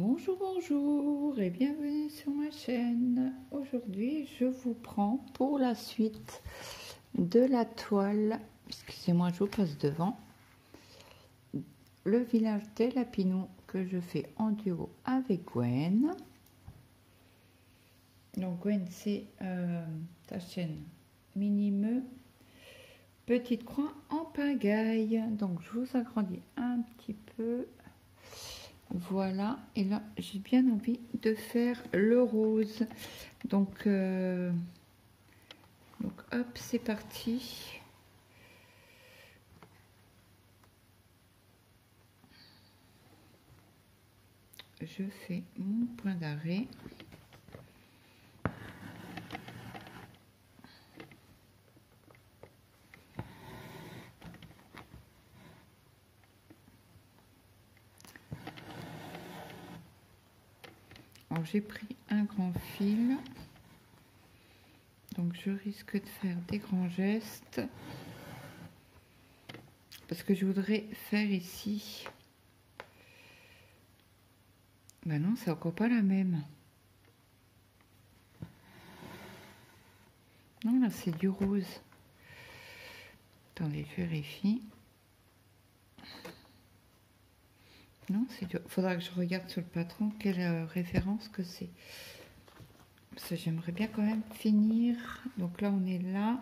Bonjour, bonjour et bienvenue sur ma chaîne. Aujourd'hui, je vous prends pour la suite de la toile, excusez-moi, je vous passe devant, le village des Lapinous que je fais en duo avec Gwen. Donc Gwen, c'est ta chaîne Minimeux, petite croix en pagaille. Donc je vous agrandis un petit peu. Voilà, et là j'ai bien envie de faire le rose. Donc hop, c'est parti. Je fais mon point d'arrêt. Alors j'ai pris un grand fil, donc je risque de faire des grands gestes parce que je voudrais faire ici. Ben non, c'est encore pas la même. Non, là c'est du rose. Attendez, je vérifie. Non, c'est du... Faudra que je regarde sur le patron quelle référence que c'est. Parce que j'aimerais bien quand même finir. Donc là, on est là.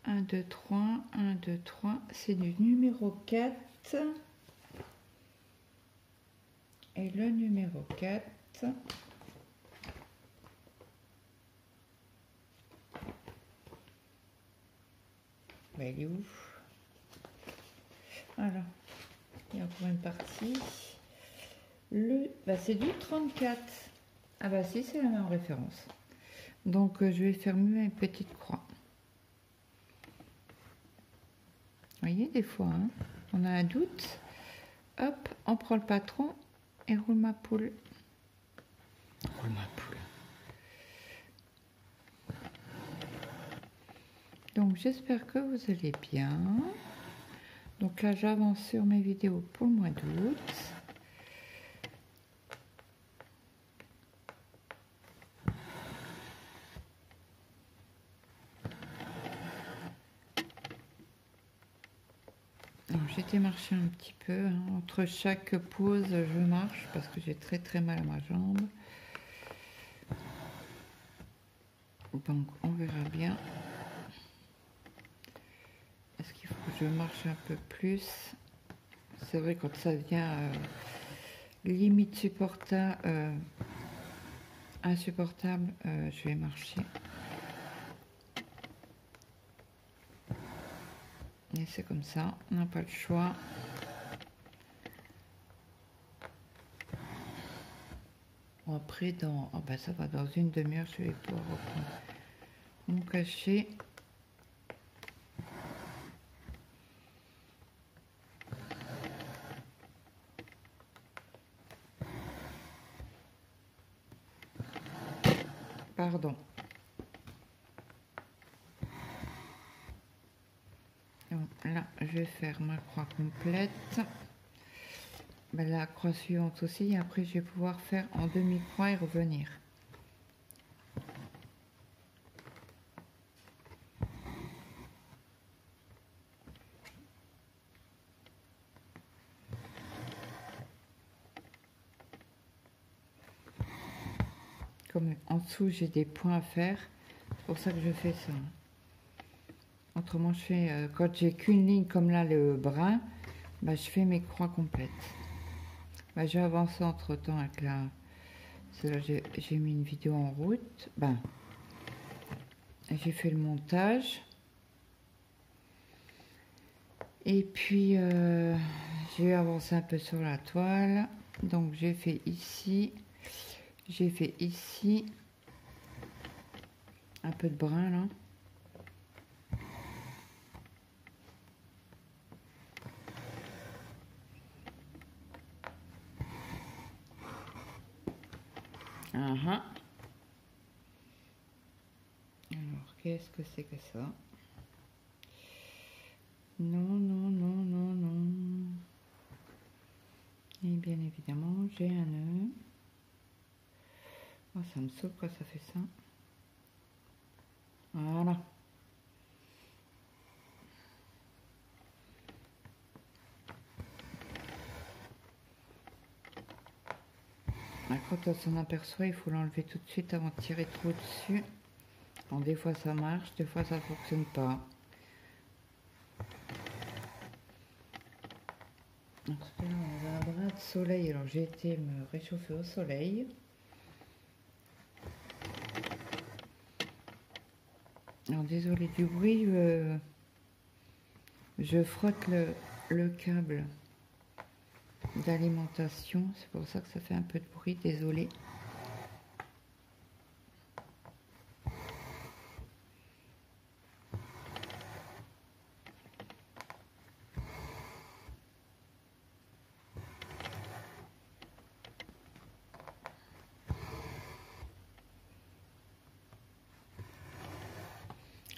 1, 2, 3. 1, 2, 3. C'est du numéro 4. Et le numéro 4. Ben, il est où? Voilà. Il y a encore une partie. C'est du 34. Ah bah si, c'est la même référence. Donc je vais faire mieux une petite croix. Vous voyez, des fois, hein, on a un doute. Hop, on prend le patron et roule ma poule. Roule ma poule. Donc j'espère que vous allez bien. Donc là, j'avance sur mes vidéos pour le mois d'août. J'étais marcher un petit peu, hein. Entre chaque pause je marche parce que j'ai très mal à ma jambe, donc on verra bien. Est-ce qu'il faut que je marche un peu plus? C'est vrai, quand ça devient limite insupportable, je vais marcher. Et c'est comme ça, on n'a pas le choix. Bon, après, ça va, dans une demi-heure, je vais pouvoir reprendre mon cachet. Pardon. Donc là, je vais faire ma croix complète. Ben, la croix suivante aussi, et après je vais pouvoir faire en demi-croix et revenir. Comme en dessous j'ai des points à faire, c'est pour ça que je fais ça. Autrement je fais, quand j'ai qu'une ligne comme là le brun, ben, je fais mes croix complètes. Ben, j'ai avancé entre temps avec la... Là j'ai mis une vidéo en route. Ben, j'ai fait le montage. Et puis j'ai avancé un peu sur la toile. Donc j'ai fait ici un peu de brun là. Alors, qu'est-ce que c'est que ça? Non. Eh bien bien évidemment, j'ai un nœud. Oh, ça me saoule quand ça fait ça. Voilà. Quand on s'en aperçoit, il faut l'enlever tout de suite avant de tirer trop dessus. Alors, des fois ça marche, des fois ça ne fonctionne pas. Ensuite, là, on a un brin de soleil. Alors j'ai été me réchauffer au soleil. Alors désolé du bruit, je frotte le câble d'alimentation. C'est pour ça que ça fait un peu de bruit, désolé.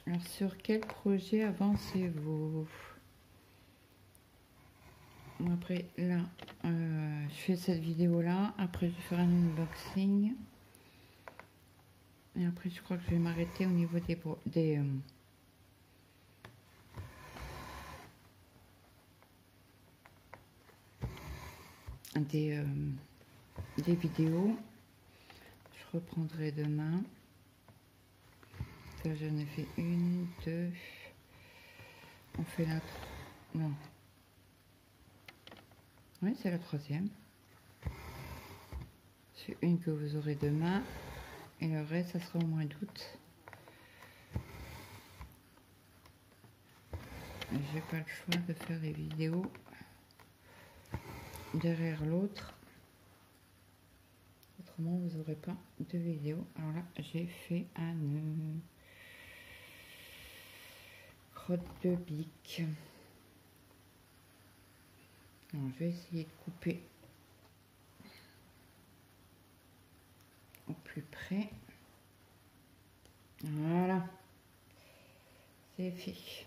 Alors sur quel projet avancez-vous? Après là, je fais cette vidéo là, après je vais faire un unboxing. Et après je crois que je vais m'arrêter au niveau des vidéos. Je reprendrai demain. Ça, j'en ai fait une, deux. On fait la... Non. Oui, c'est la troisième. C'est une que vous aurez demain. Et le reste, ça sera au mois d'août. J'ai pas le choix de faire des vidéos derrière l'autre. Autrement, vous n'aurez pas de vidéo. Alors là, j'ai fait un crotte de bique. Alors, je vais essayer de couper au plus près. Voilà. C'est fait.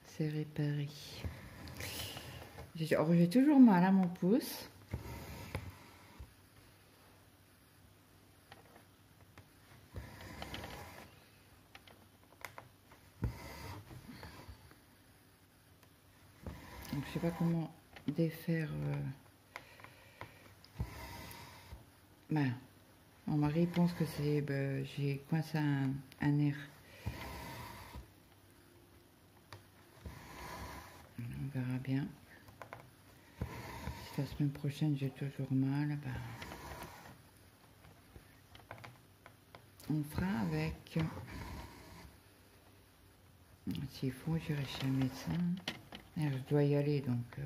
C'est réparé. J'ai toujours mal à mon pouce. Donc, je sais pas comment défaire. Mon mari pense que c'est j'ai coincé un nerf. On verra bien. Si la semaine prochaine j'ai toujours mal, on fera avec. S'il faut, j'irai chez le médecin. Et je dois y aller donc.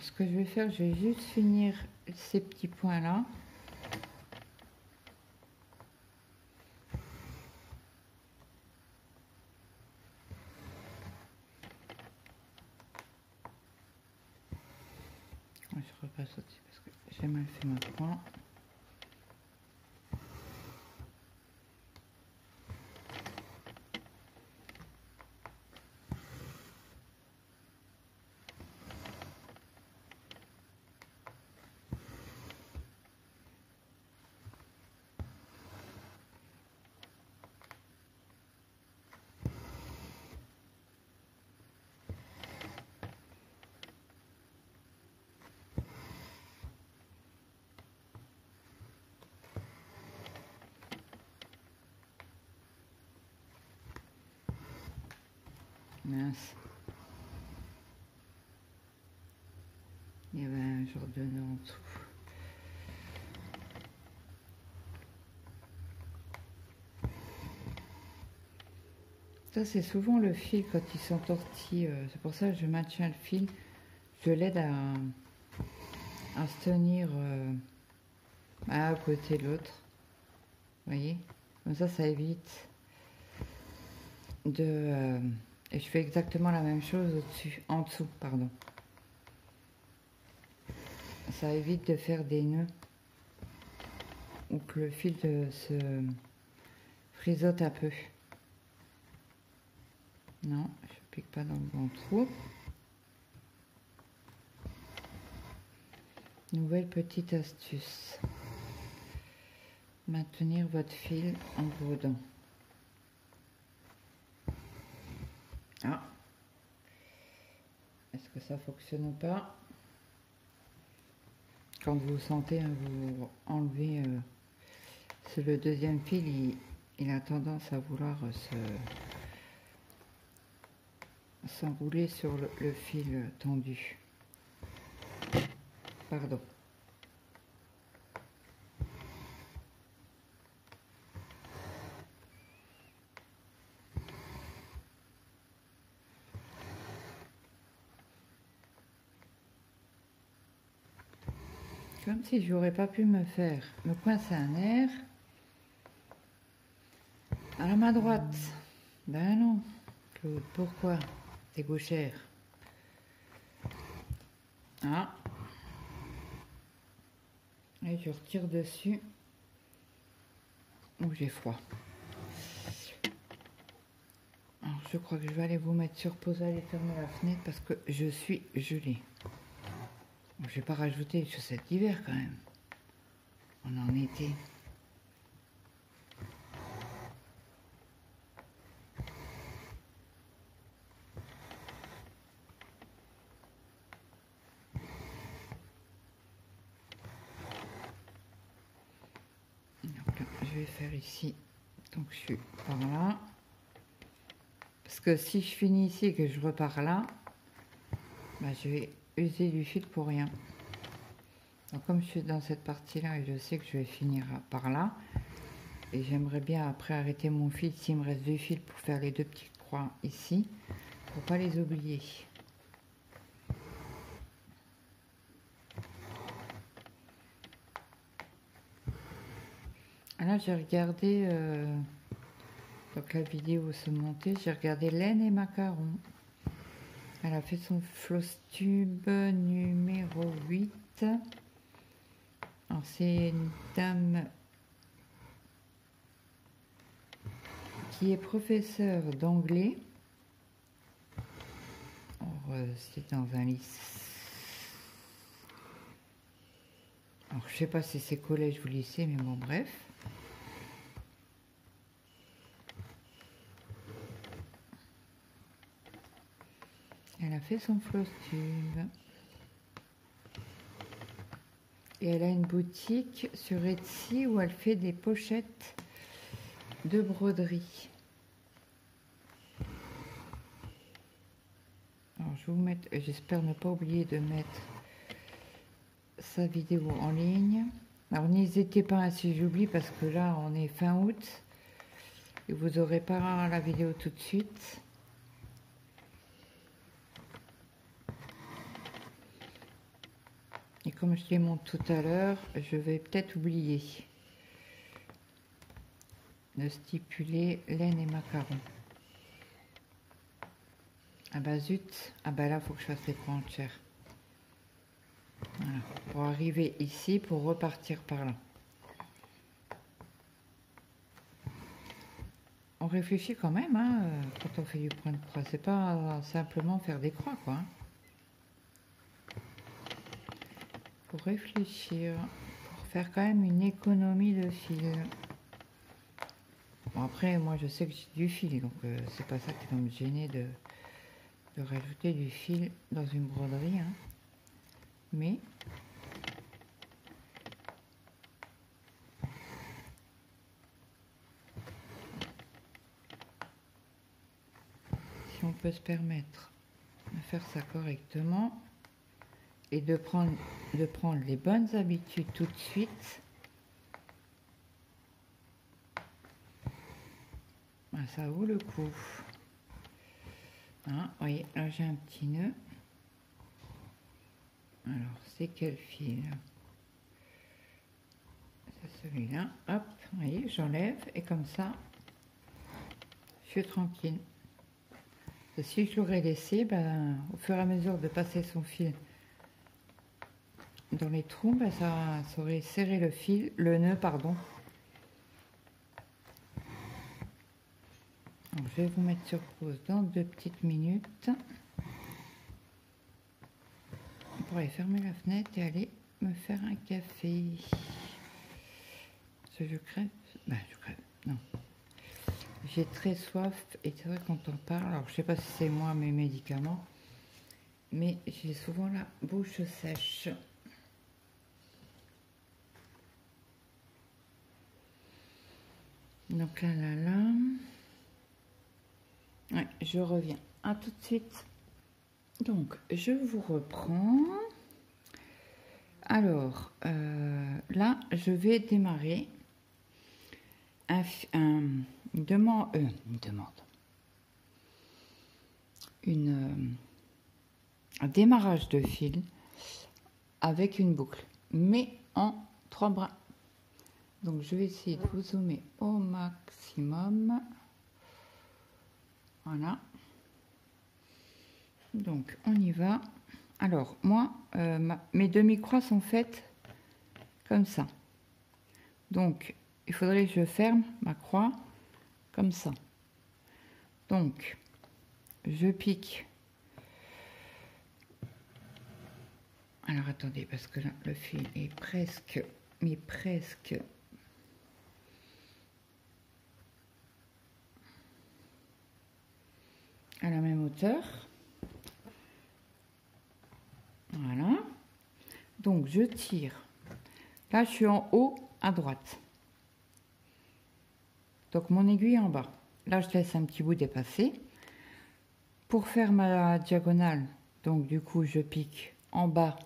Ce que je vais faire, je vais juste finir ces petits points là. Je repasse au-dessus parce que j'ai mal fait ma croix. Mince. Il y avait un genre de nœud en dessous. Ça, c'est souvent le fil quand ils sont tortillés. C'est pour ça que je maintiens le fil. Je l'aide à se tenir à côté de l'autre. Vous voyez, comme ça évite de... et je fais exactement la même chose au-dessus, en dessous, pardon. Ça évite de faire des nœuds ou que le fil se frisote un peu. Non, je pique pas dans le bon trou. Nouvelle petite astuce. Maintenir votre fil en bourdon. Ah, est-ce que ça fonctionne ou pas? Quand vous sentez, vous enlevez, c'est le deuxième fil, il a tendance à vouloir s'enrouler sur le fil tendu. Pardon. Comme si j'aurais pas pu me coincer un nerf à la main droite. Ben non, Claude, pourquoi? T'es gauchère. Ah. Et je retire dessus où j'ai froid. Alors, je crois que je vais aller vous mettre sur pause, aller fermer la fenêtre parce que je suis gelée. Bon, je vais pas rajouter les chaussettes d'hiver quand même. On est en été. Donc là, je vais faire ici. Donc je suis par là. Parce que si je finis ici et que je repars là, bah, je vais user du fil pour rien. Donc comme je suis dans cette partie-là et je sais que je vais finir par là, et j'aimerais bien après arrêter mon fil s'il me reste 2 fils pour faire les 2 petites croix ici, pour pas les oublier. Là j'ai regardé, donc la vidéo se montait, j'ai regardé Laine et Macaron. Elle a fait son floss tube numéro 8. Alors c'est une dame qui est professeure d'anglais. C'est dans un lycée. Alors je sais pas si c'est collège ou lycée, mais bon bref. Elle a fait son floss tube. Et elle a une boutique sur Etsy où elle fait des pochettes de broderie. Alors je vais vous mettre, j'espère ne pas oublier de mettre sa vidéo en ligne. Alors n'hésitez pas si j'oublie parce que là on est fin août et vous n'aurez pas la vidéo tout de suite. Et comme je les montre tout à l'heure, je vais peut-être oublier de stipuler Laine et Macaron. Ah bah zut, ah bah là faut que je fasse les pointières. Voilà, pour arriver ici, pour repartir par là. On réfléchit quand même, hein, quand on fait du point de croix. C'est pas simplement faire des croix, quoi. Faut réfléchir, pour faire quand même une économie de fil. Bon, après, moi, je sais que j'ai du fil, donc c'est pas ça qui va me gêner de rajouter du fil dans une broderie, hein. Mais si on peut se permettre de faire ça correctement et de prendre les bonnes habitudes tout de suite, ben, ça vaut le coup. Hein, oui, là j'ai un petit nœud. Alors, c'est quel fil? celui-là, hop, vous voyez, j'enlève et comme ça, je suis tranquille. Et si je l'aurais laissé, ben, au fur et à mesure de passer son fil dans les trous, ben, ça aurait serré le fil, le nœud, pardon. Donc, je vais vous mettre sur pause dans 2 petites minutes. On pourrait fermer la fenêtre et aller me faire un café. Parce que je crève. Ben, je crève. Non. J'ai très soif et c'est vrai quand on parle, alors je sais pas si c'est moi mes médicaments, mais j'ai souvent la bouche sèche. Donc là, ouais, je reviens. À tout de suite. Donc, je vous reprends. Alors, là, je vais démarrer un démarrage de fil avec une boucle, mais en 3 brins. Donc, je vais essayer de vous zoomer au maximum. Voilà. Donc, on y va. Alors, moi, mes demi-croix sont faites comme ça. Donc, il faudrait que je ferme ma croix comme ça. Donc, je pique. Alors, attendez, parce que là, le fil est presque, mais presque... à la même hauteur. Voilà. Donc, je tire. Là, je suis en haut à droite. Donc, mon aiguille en bas. Là, je laisse un petit bout dépasser. Pour faire ma diagonale, donc du coup, je pique en bas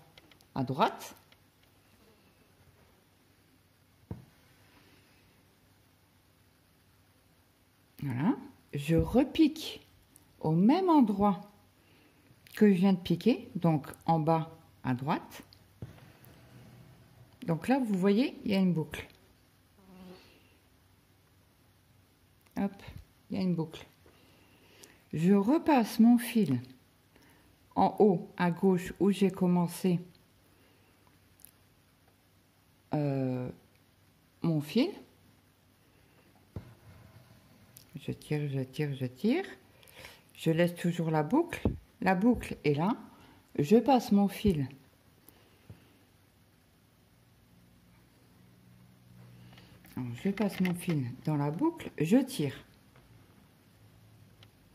à droite. Voilà. Je repique au même endroit que je viens de piquer, donc en bas à droite. Donc là, vous voyez, il y a une boucle. Hop, il y a une boucle. Je repasse mon fil en haut à gauche où j'ai commencé mon fil. Je tire, je tire, je tire. Je laisse toujours la boucle. La boucle est là. Je passe mon fil. Alors, je passe mon fil dans la boucle. Je tire.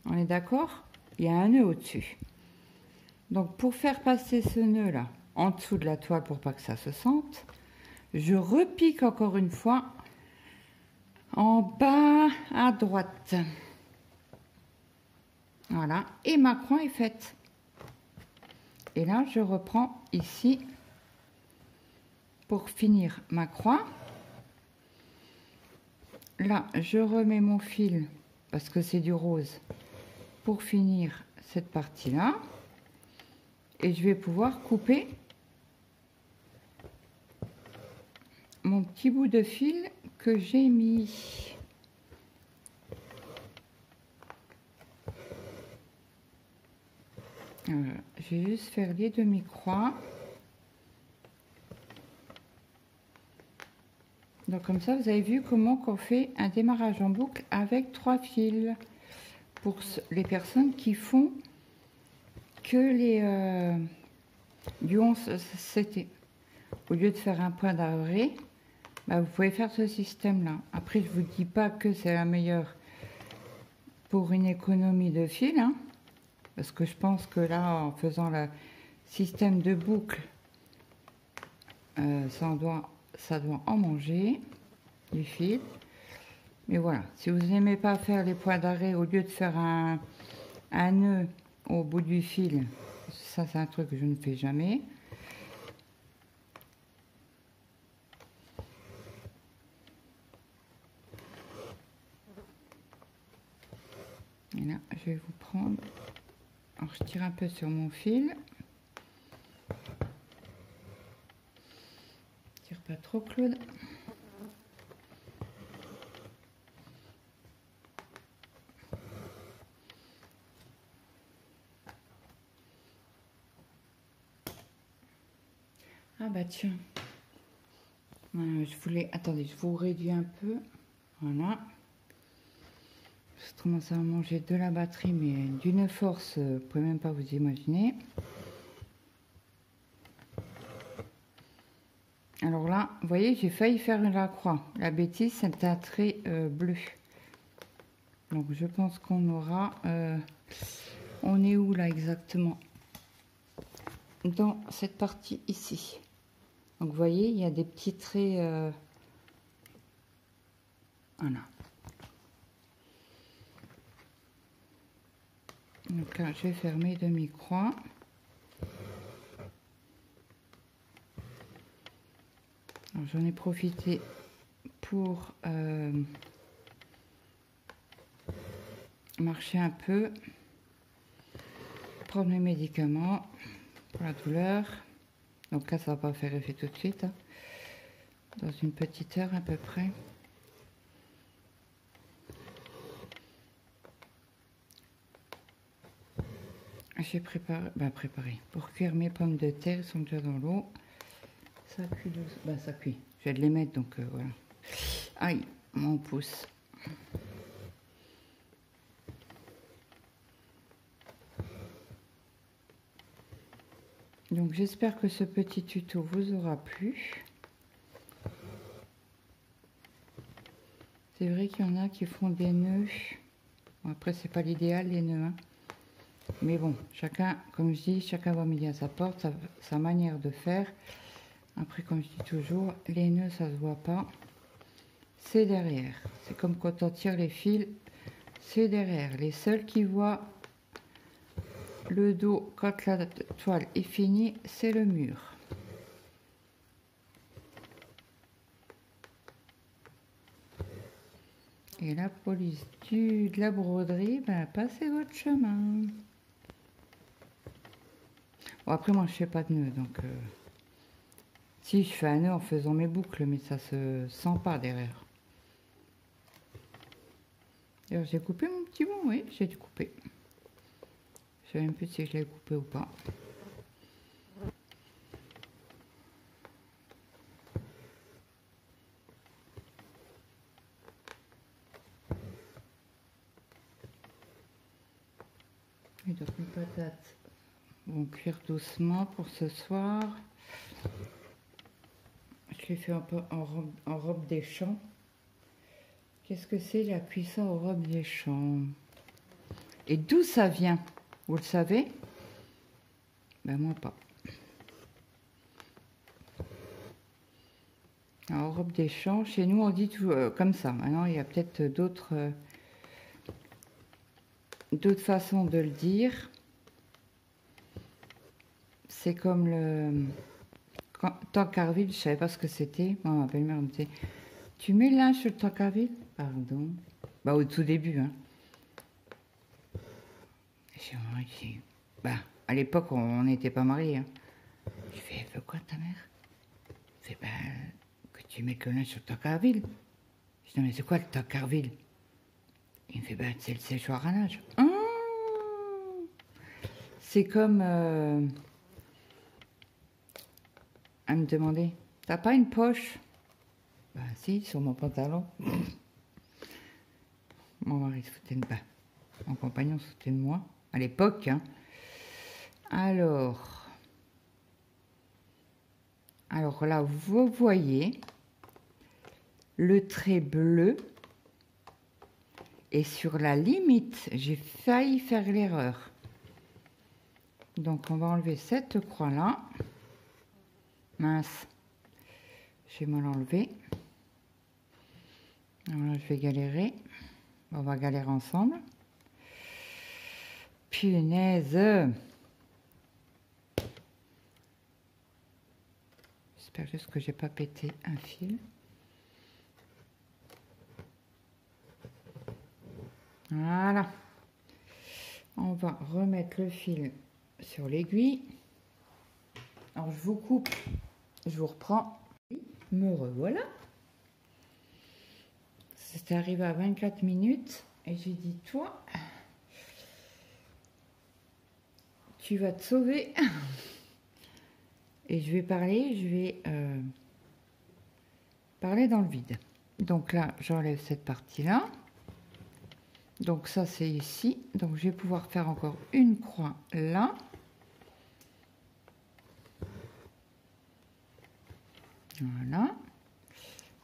On est d'accord? Il y a un nœud au-dessus. Donc, pour faire passer ce nœud-là en dessous de la toile pour pas que ça se sente, je repique encore une fois en bas à droite. Voilà, et ma croix est faite. Et là, je reprends ici pour finir ma croix. Là, je remets mon fil, parce que c'est du rose, pour finir cette partie-là. Et je vais pouvoir couper mon petit bout de fil que j'ai mis. Voilà, je vais juste faire les demi-croix. Donc comme ça, vous avez vu comment on fait un démarrage en boucle avec 3 fils. Pour les personnes qui font que les du 11-7. Au lieu de faire un point d'arrêt, bah, vous pouvez faire ce système-là. Après, je ne vous dis pas que c'est la meilleure pour une économie de fil, hein, parce que je pense que là, en faisant le système de boucle, ça doit en manger du fil. Mais voilà, si vous n'aimez pas faire les points d'arrêt, au lieu de faire un nœud au bout du fil, ça c'est un truc que je ne fais jamais. Et là, je vais vous prendre. Alors, je tire un peu sur mon fil. Tire pas trop, Claude. Ah bah tiens. Je voulais... Attendez, je vous réduis un peu. Voilà. Je commence à manger de la batterie, mais d'une force, vous pouvez même pas vous imaginer. Alors là, vous voyez, j'ai failli faire la croix. La bêtise, c'est un trait bleu. Donc je pense qu'on aura... on est où là exactement? Dans cette partie ici. Donc vous voyez, il y a des petits traits... voilà. Donc là, je vais faire mes demi-croix. J'en ai profité pour marcher un peu, prendre mes médicaments pour la douleur. Donc là, ça va pas faire effet tout de suite, hein. Dans une petite heure à peu près. J'ai préparé pour cuire mes pommes de terre, elles sont déjà dans l'eau. Ça cuit, ça cuit. Je vais les mettre, donc voilà. Aïe, mon pouce. Donc j'espère que ce petit tuto vous aura plu. C'est vrai qu'il y en a qui font des nœuds. Bon, après, c'est pas l'idéal, les nœuds, hein. Mais bon, chacun, comme je dis, chacun va midi à sa porte, sa manière de faire. Après, comme je dis toujours, les nœuds, ça se voit pas. C'est derrière. C'est comme quand on tire les fils, c'est derrière. Les seuls qui voient le dos quand la toile est finie, c'est le mur. Et la police de la broderie, ben, passez votre chemin. Bon, après, moi, je fais pas de nœud, donc... Si, je fais un nœud en faisant mes boucles, mais ça se sent pas derrière. Alors, j'ai coupé mon petit bout, oui, j'ai dû couper. Je sais même plus si je l'ai coupé ou pas. Et donc, mes patates vont cuire doucement pour ce soir. Je l'ai fait un peu en robe des champs. Qu'est-ce que c'est la cuisson en robe des champs? Et d'où ça vient? Vous le savez? Ben moi pas. Alors, robe des champs, chez nous on dit tout comme ça. Maintenant il y a peut-être d'autres façons de le dire. C'est comme le tancarville, je savais pas ce que c'était. Moi, ma belle-mère me disait, tu mets le linge sur le tancarville? Pardon. Bah au tout début, hein. J'ai dit, bah à l'époque on n'était pas mariés, hein. Je fais, elle veut quoi ta mère? Je fais, bah que tu mettes le linge sur le tancarville. Je dis, non mais c'est quoi le tancarville? Il me fait, bah c'est le séchoir à linge. C'est comme elle me demandait, t'as pas une poche? Bah si, sur mon pantalon. Mon mari se foutait de... Bah, mon compagnon se foutait de moi, à l'époque, hein. Alors là, vous voyez le trait bleu. Et sur la limite, j'ai failli faire l'erreur. Donc, on va enlever cette croix-là. Mince. J'ai mal enlevé. Alors là, je vais galérer. On va galérer ensemble. Punaise. J'espère juste que j'ai pas pété un fil. Voilà. On va remettre le fil sur l'aiguille. Alors, je vous coupe. Je vous reprends. Me revoilà. C'est arrivé à 24 minutes. Et j'ai dit, toi, tu vas te sauver. et je vais parler dans le vide. Donc là, j'enlève cette partie-là. Donc ça, c'est ici. Donc je vais pouvoir faire encore une croix là. Voilà.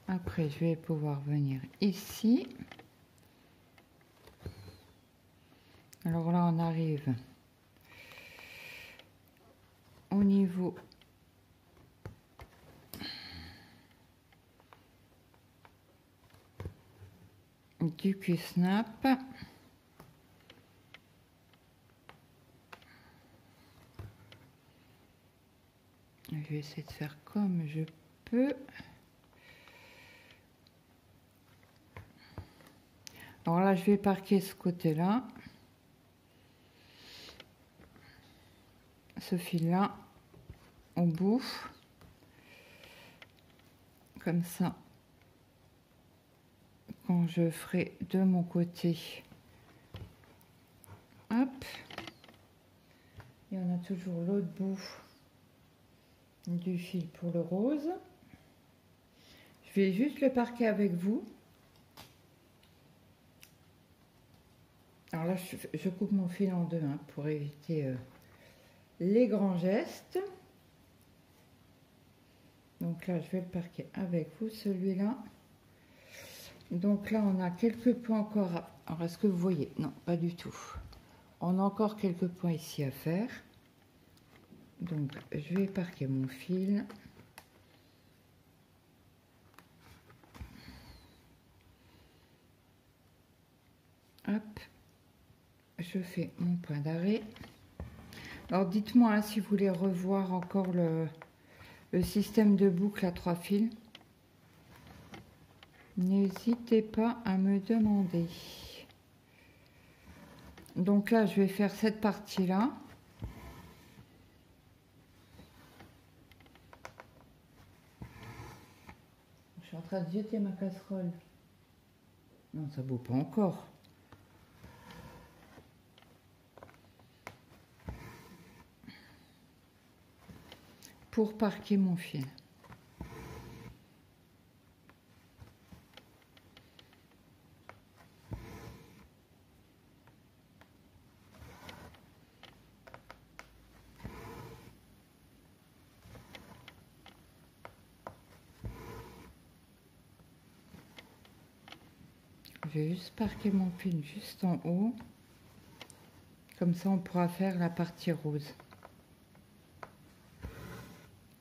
Après, je vais pouvoir venir ici. Alors là, on arrive au niveau du Q-snap. Je vais essayer de faire comme je peux. Alors là, je vais parquer ce côté-là. Ce fil-là, au bout. Comme ça. Quand je ferai de mon côté. Hop. Et on a toujours l'autre bout du fil pour le rose. Je vais juste le parquer avec vous. Alors là, je coupe mon fil en deux hein, pour éviter les grands gestes. Donc là, je vais le parquer avec vous, celui-là. Donc là, on a quelques points encore. Alors, est-ce que vous voyez? Non, pas du tout. On a encore quelques points ici à faire. Donc, je vais parquer mon fil. Hop. Je fais mon point d'arrêt. Alors, dites-moi hein, si vous voulez revoir encore le système de boucle à 3 fils. N'hésitez pas à me demander. Donc là, je vais faire cette partie-là. Je suis en train de jeter ma casserole. Non, ça ne bout pas encore. Pour parquer mon fil. Je vais juste parquer mon fil juste en haut. Comme ça, on pourra faire la partie rose.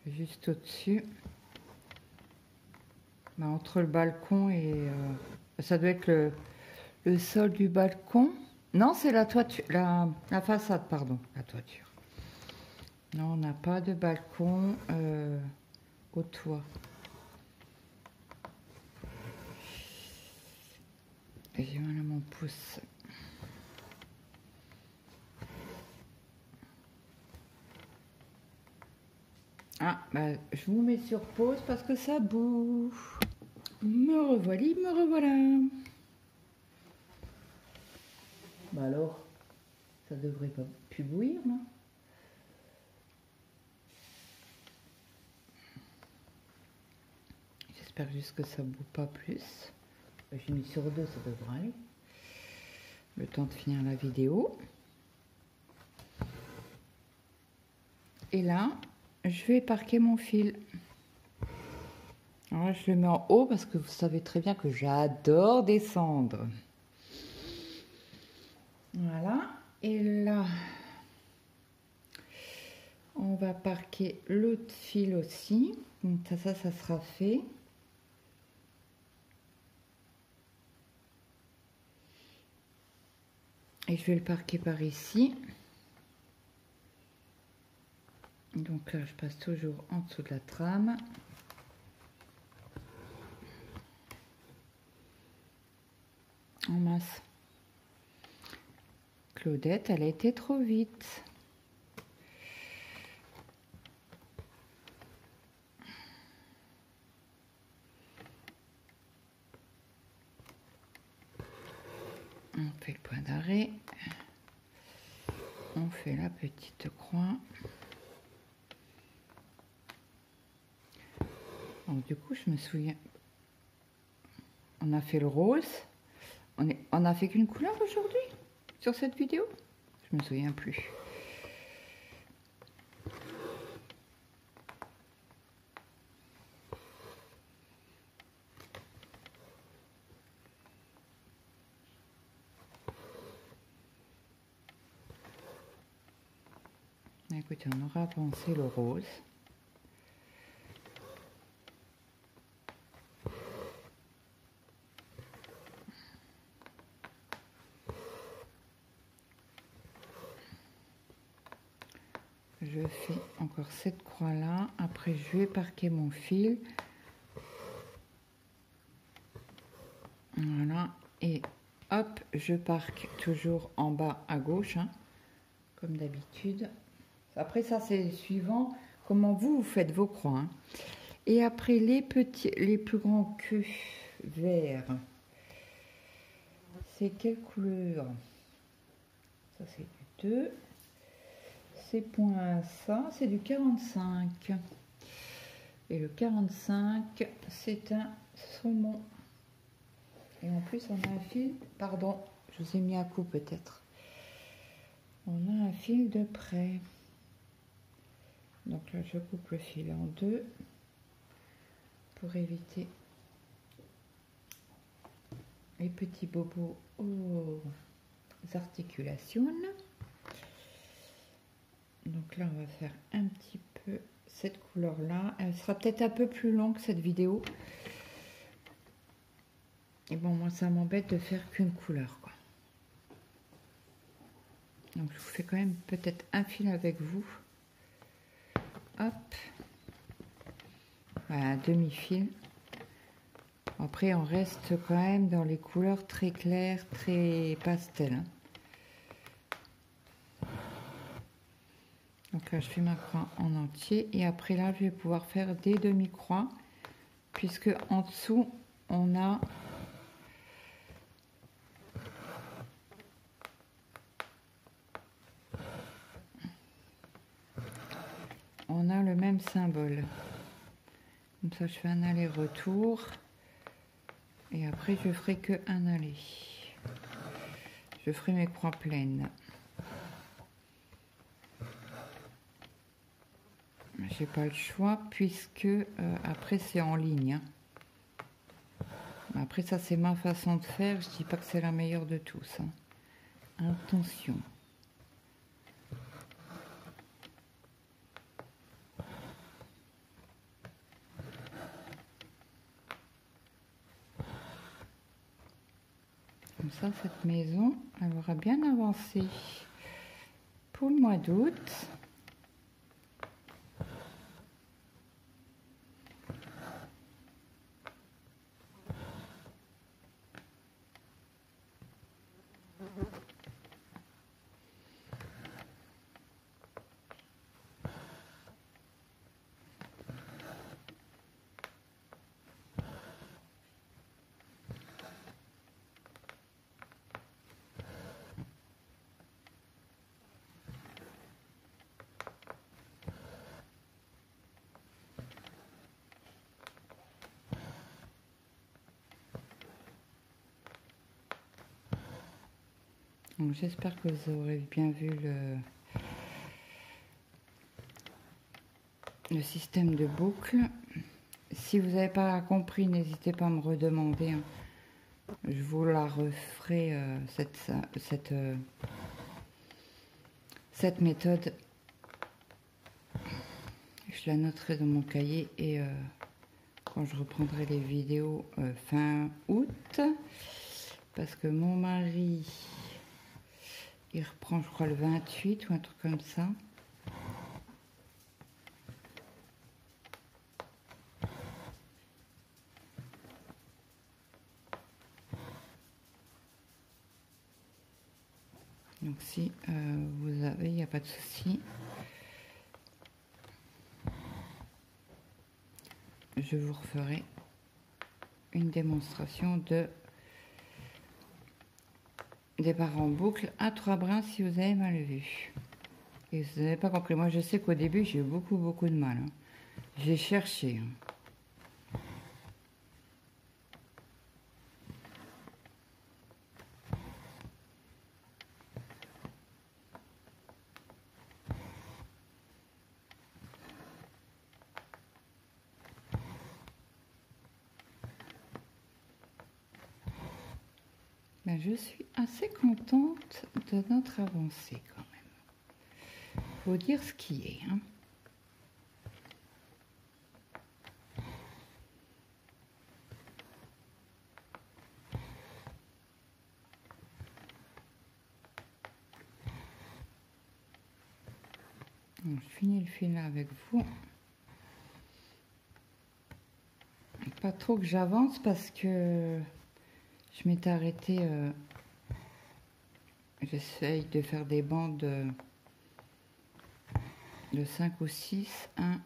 Juste au-dessus. Bah, entre le balcon et... ça doit être le sol du balcon. Non, c'est la toiture, la façade, pardon, la toiture. Non, on n'a pas de balcon au toit. J'ai mal à mon pouce. Ah, bah, je vous mets sur pause parce que ça bouffe. Me revoilà. Bah alors, ça devrait pas plus bouillir, non? J'espère juste que ça boue pas plus. J'ai mis sur 2, ça devrait aller. Le temps de finir la vidéo. Et là, je vais parquer mon fil. Alors là, je le mets en haut parce que vous savez très bien que j'adore descendre. Voilà. Et là, on va parquer l'autre fil aussi. Donc ça sera fait. Et je vais le parquer par ici. Donc là, je passe toujours en dessous de la trame. En masse. Claudette, elle a été trop vite. On fait le point d'arrêt. On fait la petite croix. Donc du coup, je me souviens, on a fait le rose. On a fait qu'une couleur aujourd'hui sur cette vidéo? Je me souviens plus. Écoutez, on aura pensé le rose. Je fais encore cette croix là. Après, je vais parquer mon fil. Voilà. Et hop, je parque toujours en bas à gauche, hein, comme d'habitude. Après, ça, c'est suivant comment vous faites vos croix. Hein. Et après, les plus grands queues verts. C'est quelle couleur? Ça, c'est du 2. Ces points, ça, c'est du 45. Et le 45, c'est un saumon. Et en plus, on a un fil, pardon, je vous ai mis à coup peut-être. On a un fil de près. Donc là, je coupe le fil en deux pour éviter les petits bobos aux articulations. Donc là, on va faire un petit peu cette couleur-là. Elle sera peut-être un peu plus longue, cette vidéo. Et bon, moi, ça m'embête de faire qu'une couleur, quoi. Donc, je vous fais quand même peut-être un fil avec vous. Hop. Voilà, un demi-fil. Après, on reste quand même dans les couleurs très claires, très pastel. Hein. Donc là, je fais ma croix en entier. Et après, là, je vais pouvoir faire des demi-croix. Puisque en dessous, on a... On a le même symbole. Comme ça, je fais un aller-retour. Et après, je ferai que un aller. Je ferai mes croix pleines. J'ai pas le choix puisque après c'est en ligne. Hein. Après ça c'est ma façon de faire. Je dis pas que c'est la meilleure de tous. Hein. Attention. Comme ça cette maison elle aura bien avancé pour le mois d'août. J'espère que vous aurez bien vu le système de boucle. Si vous n'avez pas compris, n'hésitez pas à me redemander. Hein. Je vous la referai, cette méthode. Je la noterai dans mon cahier et quand je reprendrai les vidéos fin août. Parce que mon mari... Il reprend, je crois, le 28 ou un truc comme ça. Donc si vous avez, il n'y a pas de souci. Je vous referai une démonstration de départ en boucle à 3 brins si vous avez mal vu. Et vous n'avez pas compris. Moi, je sais qu'au début, j'ai eu beaucoup de mal. Hein. J'ai cherché. Hein. Ben, je suis assez contente de notre avancée quand même. Faut dire ce qui est. Hein. Donc, je finis le fil là avec vous. Pas trop que j'avance parce que je m'étais arrêtée. J'essaye de faire des bandes de 5 ou 6. 1,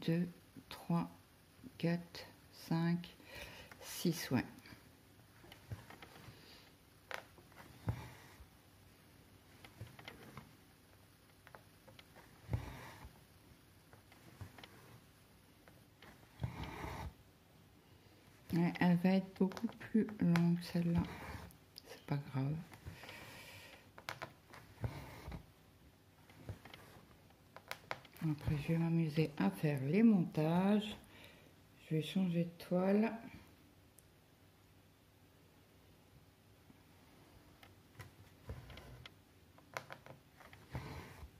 2, 3, 4, 5, 6, ouais. Ouais, elle va être beaucoup plus longue celle-là. C'est pas grave. Après, je vais m'amuser à faire les montages. Je vais changer de toile.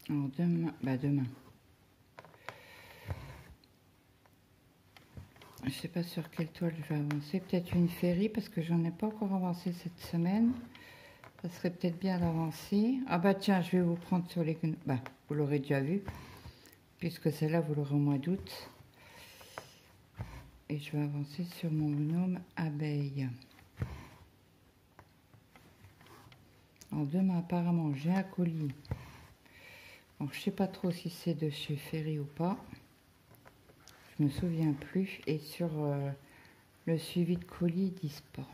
Alors demain. Je sais pas sur quelle toile je vais avancer. Peut-être une féerie parce que j'en ai pas encore avancé cette semaine. Ça serait peut-être bien d'avancer. Ah bah tiens, je vais vous prendre sur les... Bah, vous l'aurez déjà vu. Puisque celle-là, vous l'aurez au mois d'août. Et je vais avancer sur mon gnome abeille. Alors demain, apparemment, j'ai un colis. Bon, je sais pas trop si c'est de chez Ferry ou pas. Je me souviens plus. Et sur le suivi de colis, ils disent pas.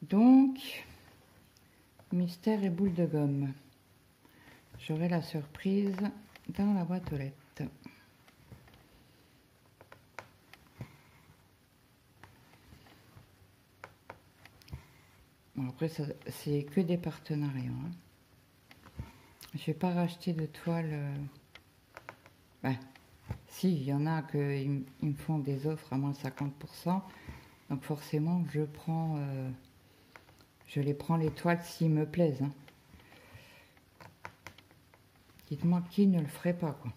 Donc, mystère et boule de gomme. J'aurai la surprise dans la boîte aux lettres. Bon, après, c'est que des partenariats. Hein. Je vais pas racheter de toile. Ben, si, il y en a qui me font des offres à moins 50%. Donc forcément, je les prends les toiles s'ils me plaisent. Hein. Dites-moi qui ne le ferait pas, quoi.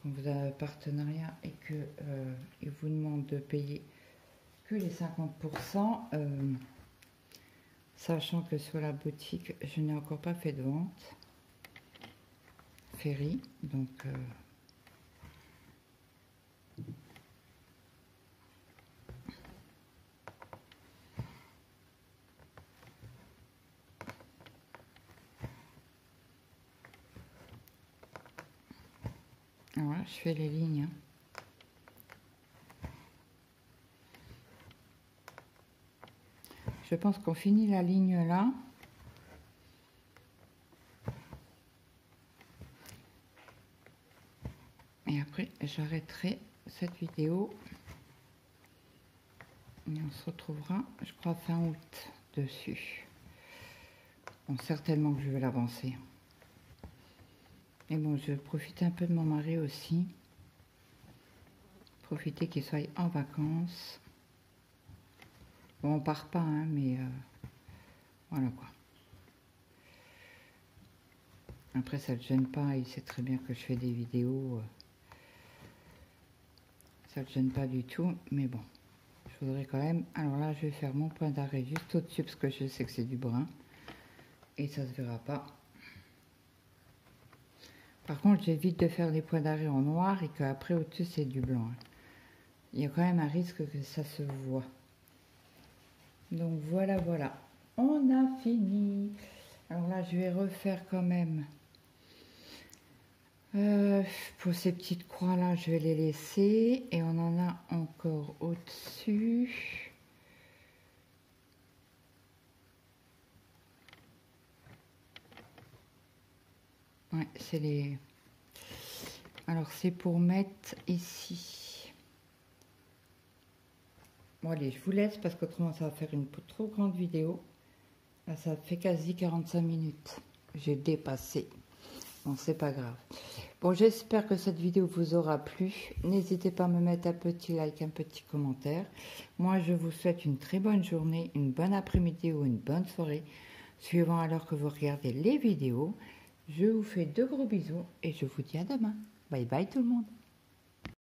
Quand vous avez un partenariat et que ils vous demandent de payer que les 50%, sachant que sur la boutique, je n'ai encore pas fait de vente. Ferry, donc voilà, je fais les lignes. Je pense qu'on finit la ligne là. Et après, j'arrêterai cette vidéo. Et on se retrouvera, je crois, fin août dessus. Bon, certainement que je vais l'avancer. Et bon, je vais profiter un peu de mon mari aussi. Profiter qu'il soit en vacances. Bon, on part pas, hein, mais voilà quoi. Après, ça ne le gêne pas, il sait très bien que je fais des vidéos. Ça ne le gêne pas du tout, mais bon. Je voudrais quand même... Alors là, je vais faire mon point d'arrêt juste au-dessus, parce que je sais que c'est du brun. Et ça se verra pas. Par contre, j'évite de faire des points d'arrêt en noir et qu'après, au-dessus, c'est du blanc. Il y a quand même un risque que ça se voit. Donc voilà, voilà. On a fini. Alors là, je vais refaire quand même... pour ces petites croix là, je vais les laisser. Et on en a encore au-dessus. Ouais, c'est les... Alors c'est pour mettre ici. Bon allez, je vous laisse parce qu'autrement ça va faire une trop grande vidéo. Là, ça fait quasi 45 minutes. J'ai dépassé. Bon, c'est pas grave. Bon, j'espère que cette vidéo vous aura plu. N'hésitez pas à me mettre un petit like, un petit commentaire. Moi, je vous souhaite une très bonne journée, une bonne après-midi ou une bonne soirée, suivant à l'heure que vous regardez les vidéos. Je vous fais de gros bisous et je vous dis à demain. Bye bye tout le monde.